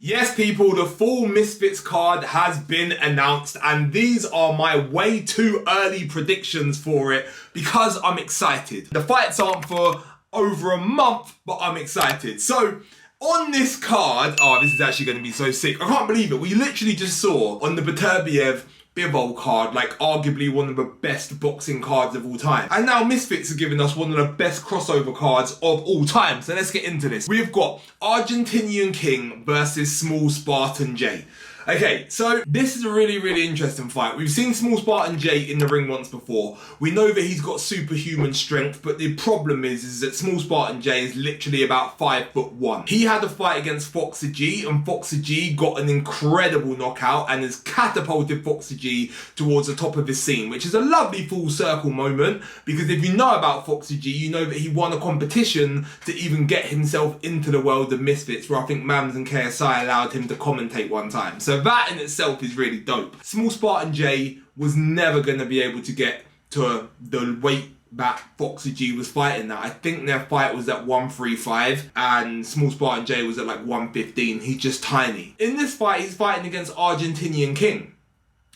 Yes, people, the full Misfits card has been announced, and these are my way too early predictions for it because I'm excited. The fights aren't for over a month, but I'm excited. So, on this card, oh, this is actually going to be so sick. I can't believe it. We literally just saw on the Beterbiev Bivol card, like arguably one of the best boxing cards of all time. And now Misfits are giving us one of the best crossover cards of all time. So let's get into this. We've got Argentinian King versus Small Spartan J. Okay, so this is a really interesting fight. We've seen Small Spartan J in the ring once before. We know that he's got superhuman strength, but the problem is that Small Spartan J is literally about 5'1". He had a fight against Foxer G, and Foxer G got an incredible knockout and has catapulted Foxer G towards the top of his scene, which is a lovely full circle moment, because if you know about Foxer G, you know that he won a competition to even get himself into the world of Misfits, where I think Mams and KSI allowed him to commentate one time. So that in itself is really dope. Small Spartan J was never going to be able to get to the weight that Foxer G was fighting at. I think their fight was at 135 and Small Spartan J was at like 115. He's just tiny. In this fight, he's fighting against Argentinian King.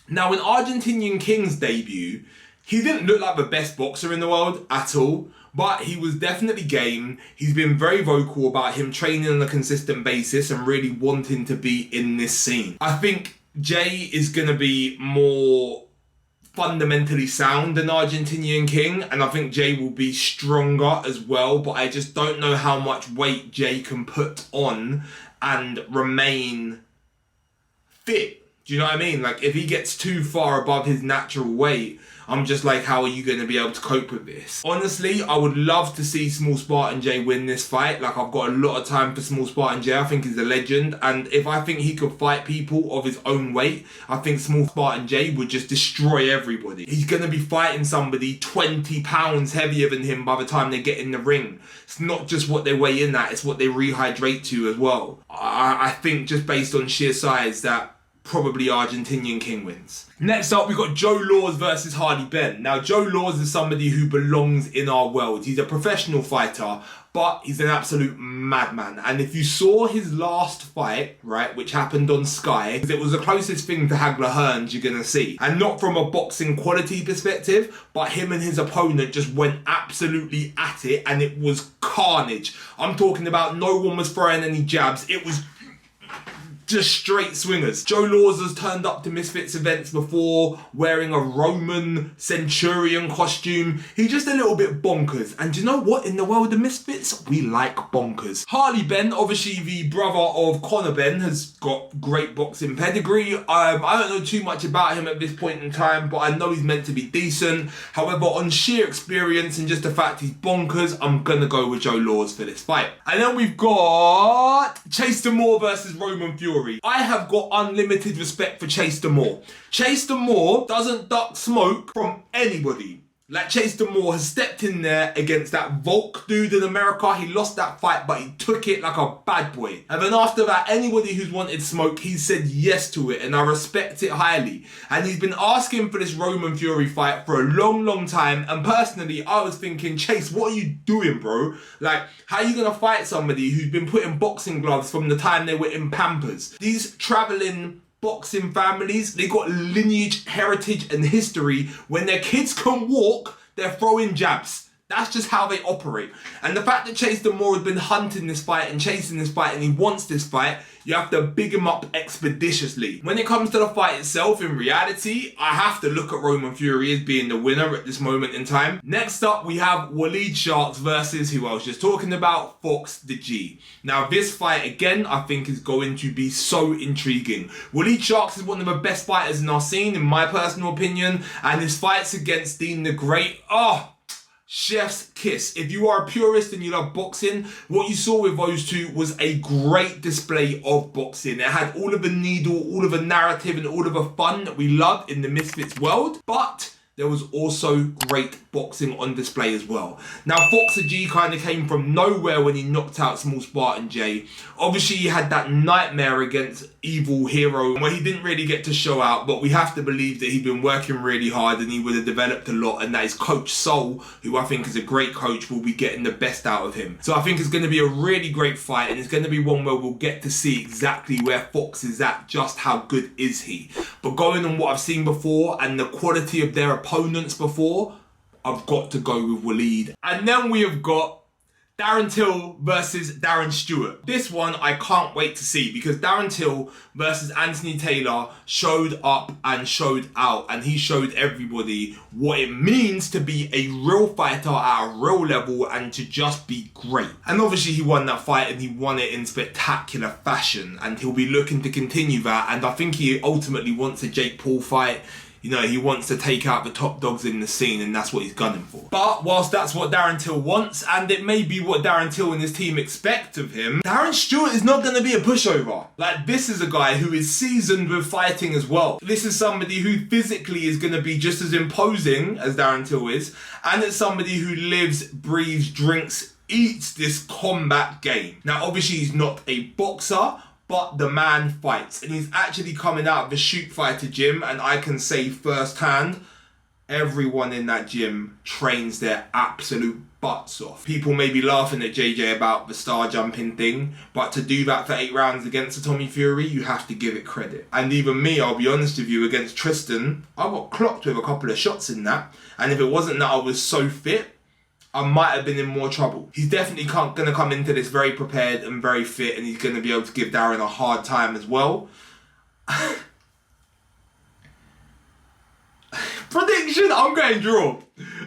Now, in Argentinian King's debut, he didn't look like the best boxer in the world at all. But he was definitely game. He's been very vocal about him training on a consistent basis and really wanting to be in this scene. I think Jay is going to be more fundamentally sound than Argentinian King, and I think Jay will be stronger as well, but I just don't know how much weight Jay can put on and remain fit. Do you know what I mean? Like, if he gets too far above his natural weight, I'm just like, how are you going to be able to cope with this? Honestly, I would love to see Small Spartan J win this fight. Like, I've got a lot of time for Small Spartan J. I think he's a legend. And if I think he could fight people of his own weight, I think Small Spartan J would just destroy everybody. He's going to be fighting somebody 20 pounds heavier than him by the time they get in the ring. It's not just what they weigh in at, it's what they rehydrate to as well. I think just based on sheer size that probably Argentinian King wins. Next up, we've got Joe Laws versus Hardy Ben. Now, Joe Laws is somebody who belongs in our world. He's a professional fighter, but he's an absolute madman. And if you saw his last fight, right, which happened on Sky, it was the closest thing to Hagler Hearns you're going to see. And not from a boxing quality perspective, but him and his opponent just went absolutely at it, and it was carnage. I'm talking about no one was throwing any jabs. It was just straight swingers. Joe Laws has turned up to Misfits events before wearing a Roman centurion costume. He's just a little bit bonkers. And do you know what? In the world of Misfits, we like bonkers. Harley Ben, obviously the brother of Conor Ben, has got great boxing pedigree. I don't know too much about him at this point in time, but I know he's meant to be decent. However, on sheer experience and just the fact he's bonkers, I'm gonna go with Joe Laws for this fight. And then we've got Chase Moore versus Roman Fury. I have got unlimited respect for Chase Moore. Chase Moore doesn't duck smoke from anybody. Like, Chase Moore has stepped in there against that Volk dude in America. He lost that fight, but he took it like a bad boy. And then after that, anybody who's wanted smoke, he said yes to it, and I respect it highly. And he's been asking for this Roman Fury fight for a long time. And personally, I was thinking, Chase, what are you doing, bro? Like, how are you going to fight somebody who's been putting boxing gloves from the time they were in Pampers? These traveling boxing families, they got lineage, heritage and history. When their kids can walk, they're throwing jabs. That's just how they operate. And the fact that Chase Moore has been hunting this fight and chasing this fight and he wants this fight, you have to big him up expeditiously. When it comes to the fight itself, in reality, I have to look at Roman Fury as being the winner at this moment in time. Next up, we have Waleed Sharks versus who I was just talking about, Fox the G. Now, this fight, again, I think is going to be so intriguing. Waleed Sharks is one of the best fighters in our scene, in my personal opinion, and his fights against Dean the Great, chef's kiss. If you are a purist and you love boxing, what you saw with those two was a great display of boxing. It had all of the needle, all of the narrative, and all of the fun that we love in the Misfits world, but there was also great boxing on display as well. Now, Foxer G kind of came from nowhere when he knocked out Small Spartan J. Obviously, he had that nightmare against Evil Hero where he didn't really get to show out, but we have to believe that he'd been working really hard and he would have developed a lot, and that his coach Soul, who I think is a great coach, will be getting the best out of him. So I think it's going to be a really great fight, and it's going to be one where we'll get to see exactly where Fox is at, just how good is he. But going on what I've seen before and the quality of their opponents before, I've got to go with Waleed. And then we have got Darren Till versus Darren Stewart. This one I can't wait to see, because Darren Till versus Anthony Taylor showed up and showed out, and he showed everybody what it means to be a real fighter at a real level and to just be great. And obviously he won that fight, and he won it in spectacular fashion, and he'll be looking to continue that, and I think he ultimately wants a Jake Paul fight. You know, he wants to take out the top dogs in the scene, and that's what he's gunning for. But whilst that's what Darren Till wants, and it may be what Darren Till and his team expect of him, Darren Stewart is not going to be a pushover. Like, this is a guy who is seasoned with fighting as well. This is somebody who physically is going to be just as imposing as Darren Till is, and it's somebody who lives, breathes, drinks, eats this combat game. Now, obviously he's not a boxer, but the man fights, and he's actually coming out of the Shoot Fighter gym, and I can say firsthand, everyone in that gym trains their absolute butts off. People may be laughing at JJ about the star jumping thing, but to do that for 8 rounds against a Tommy Fury, you have to give it credit. And even me, I'll be honest with you, against Tristan, I got clocked with a couple of shots in that, and if it wasn't that I was so fit, I might have been in more trouble. He's definitely going to come into this very prepared and very fit, and he's going to be able to give Darren a hard time as well. Prediction, I'm going draw.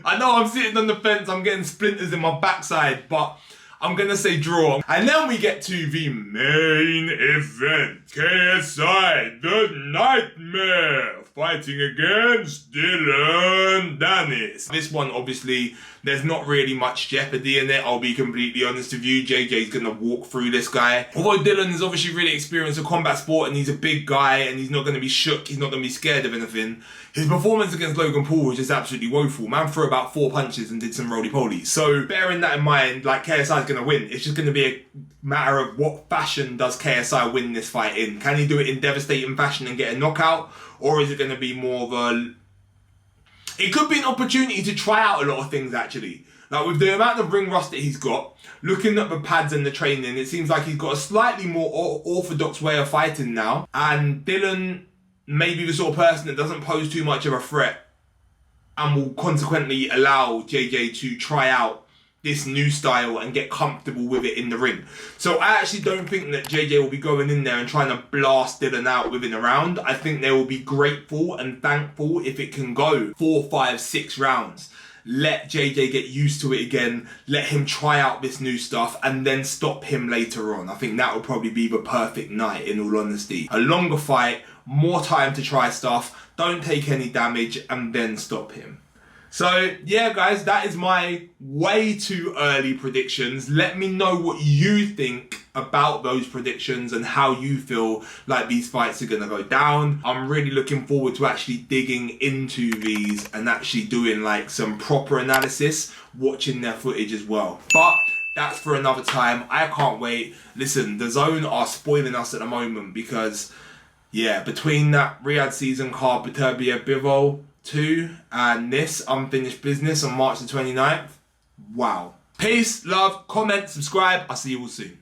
I know I'm sitting on the fence, I'm getting splinters in my backside, but I'm going to say draw. And then we get to the main event. KSI, the Nightmare, fighting against Dillon Danis. This one, obviously, there's not really much jeopardy in it, I'll be completely honest with you. JJ's going to walk through this guy. Although Dillon is obviously really experienced in combat sport, and he's a big guy, and he's not going to be shook, he's not going to be scared of anything. His performance against Logan Paul was just absolutely woeful. Man threw about 4 punches and did some roly-polies. So bearing that in mind, like, KSI's going to win. It's just going to be a matter of what fashion does KSI win this fight in. Can he do it in devastating fashion and get a knockout? Or is it going to be more of a... It could be an opportunity to try out a lot of things, actually. Like, with the amount of ring rust that he's got, looking at the pads and the training, it seems like he's got a slightly more orthodox way of fighting now. And Dillon may be the sort of person that doesn't pose too much of a threat and will consequently allow JJ to try out this new style and get comfortable with it in the ring. So I actually don't think that JJ will be going in there and trying to blast Dillon out within a round. I think they will be grateful and thankful if it can go 4, 5, 6 rounds. Let JJ get used to it again, let him try out this new stuff, and then stop him later on. I think that would probably be the perfect night, in all honesty. A longer fight, more time to try stuff, don't take any damage, and then stop him. So, yeah, guys, that is my way too early predictions. Let me know what you think about those predictions and how you feel like these fights are going to go down. I'm really looking forward to actually digging into these and actually doing like some proper analysis, watching their footage as well. But that's for another time. I can't wait. Listen, the DAZN are spoiling us at the moment because, yeah, between that Riyadh season card, Beterbiev Bivol 2 and this Unfinished Business on March the 29th. Wow. Peace, love, comment, subscribe. I'll see you all soon.